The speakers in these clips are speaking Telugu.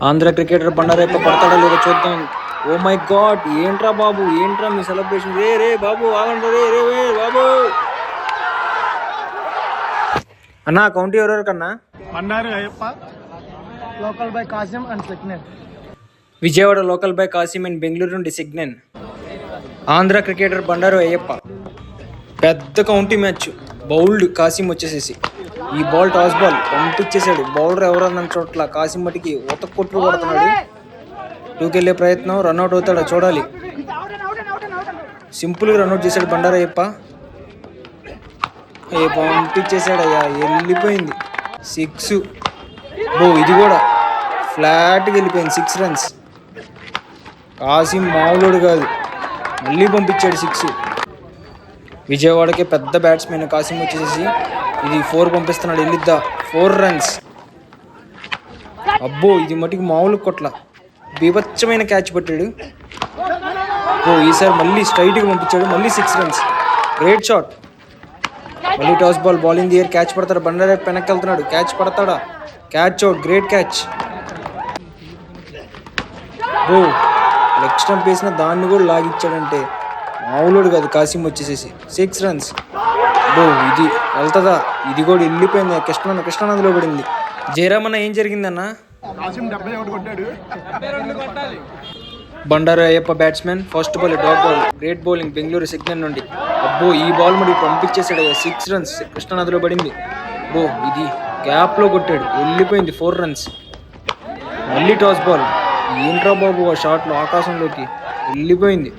ఆంధ్ర క్రికెటర్ బండారయ్యప్ప పడతాడా లేదో చూద్దాం. ఓ మై గాడ్, ఏంట్రా బాబు, ఏంట్రా మీ సెలబ్రేషన్? రే రే బాబు ఆగండి, రే రే రే బాబు. అన్నా కౌంటీ ఎవరెవరు కన్నా? Bandaru Ayyappa, local by Kasim and signal. Vijayawada local by Kasim and Bengaluru నుండి సిగ్నల్. ఆంధ్ర క్రికెటర్ బండారు అయ్యప్ప. పెద్ద కౌంటీ మ్యాచ్. బౌల్డ్ కాసిం వచ్చేసేసి ఈ బాల్ టాస్ బాల్ పంపించేశాడు. బౌలర్ ఎవరన్న చోట్ల కాసిం మటికి ఉతక కొట్టు కొడుతున్నాడు. టూకెళ్ళే ప్రయత్నం, రన్అట్ అవుతాడా చూడాలి. సింపుల్గా రన్అట్ చేశాడు బండారయ్యప్ప. పంపించేశాడయ్యా, వెళ్ళిపోయింది 6. ఇది కూడా ఫ్లాట్గా వెళ్ళిపోయింది, 6 runs. కాసిం మామూలుడు కాదు, మళ్ళీ పంపించాడు 6. విజయవాడకే పెద్ద బ్యాట్స్మెన్ కాసిం వచ్చేసి ఇది 4 పంపిస్తున్నాడు. వెళ్ళిద్దా 4 runs. అబ్బో ఇది మటుకు మామూలు కొట్ల, బీభత్సమైన క్యాచ్ పట్టాడు. ఈసారి మళ్ళీ స్ట్రైట్గా పంపించాడు, మళ్ళీ 6 runs. Great shot. మళ్ళీ toss ball, ball in the air, catch పడతాడు. బండారయ్యప్ప వెనక్కి వెళ్తున్నాడు, క్యాచ్ పడతాడా? Catch out, great catch. Leg stump వేసిన దాన్ని కూడా లాగిచ్చాడంటే మామూలుడు కాదు కాసిం వచ్చేసేసి 6 runs. ఇది వెళ్తుందా? ఇది కూడా వెళ్ళిపోయింది. కృష్ణానదిలో పడింది. జయరామన్న ఏం జరిగిందన్న? Bandaru Ayyappa batsmen, first ball dot ball, great bowling Bengaluru signal నుండి. ఈ బాల్ మరి పంపించేసాడు. 6 runs కృష్ణానదిలో పడింది. ఇది గ్యాప్లో కొట్టాడు, వెళ్ళిపోయింది 4 runs. మళ్ళీ టాస్ బాల్, ఏంట్రా బాబు ఆ షాట్లో ఆకాశంలోకి వెళ్ళిపోయింది.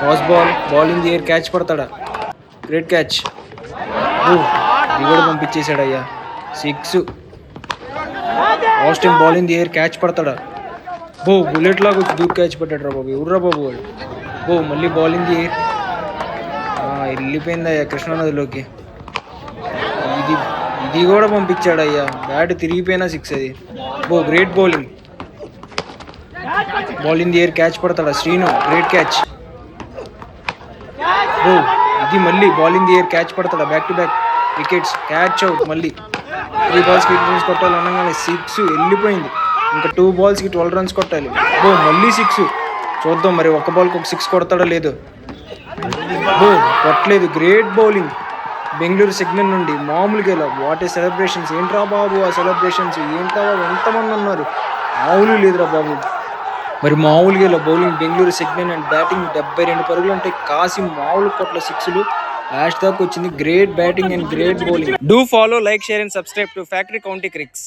Toss ball, ball in the air, catch పడతాడా? Great catch. ఇది కూడా పంపించేశాడయ్యా 6. Austin ball in the air, catch పడతాడా? బుల్లెట్ లాగా వచ్చి దూక్ క్యాచ్ పట్టాడు రా బాబు, ఎవర్రా బాబు వాడు. మళ్ళీ బాల్ ఇన్ ది ఎయిర్, వెళ్ళిపోయిందయ్యా కృష్ణానదిలోకి. ఇది కూడా పంపించాడయ్యా, బ్యాట్ తిరిగిపోయినా 6 అది. Great bowling. Ball in the air, catch పడతాడా? Srinu, great catch. ఇది మళ్ళీ ball in the air, catch పడతాడా? Back to back wickets, catch out. మళ్ళీ 3 balls వికెట్స్ కొట్టాలి అనగానే 6 వెళ్ళిపోయింది. ఇంకా 2 balls 12 runs కొట్టాలి. మళ్ళీ 6. చూద్దాం మరి ఒక బాల్కి ఒక 6 కొడతాడో లేదో. కొట్టలేదు. గ్రేట్ బౌలింగ్ బెంగళూరు సిగ్నల్ నుండి. మామూలుగా ఇలా వాట్ ఏ సెలబ్రేషన్స్, ఏంట్రా బాబు ఆ సెలబ్రేషన్స్, ఏంట్రా బాబు ఎంతమంది ఉన్నారు, మామూలు లేదురా బాబు. మరి మామూలుగా ఇలా bowling Bengaluru signal and batting 72 పరుగులు అంటే కాసిం మామూలు కొట్ల 6లు లాస్ట్ దాకా వచ్చింది. Great batting and great bowling. Do follow, like, share and subscribe to factory county క్రిక్స్.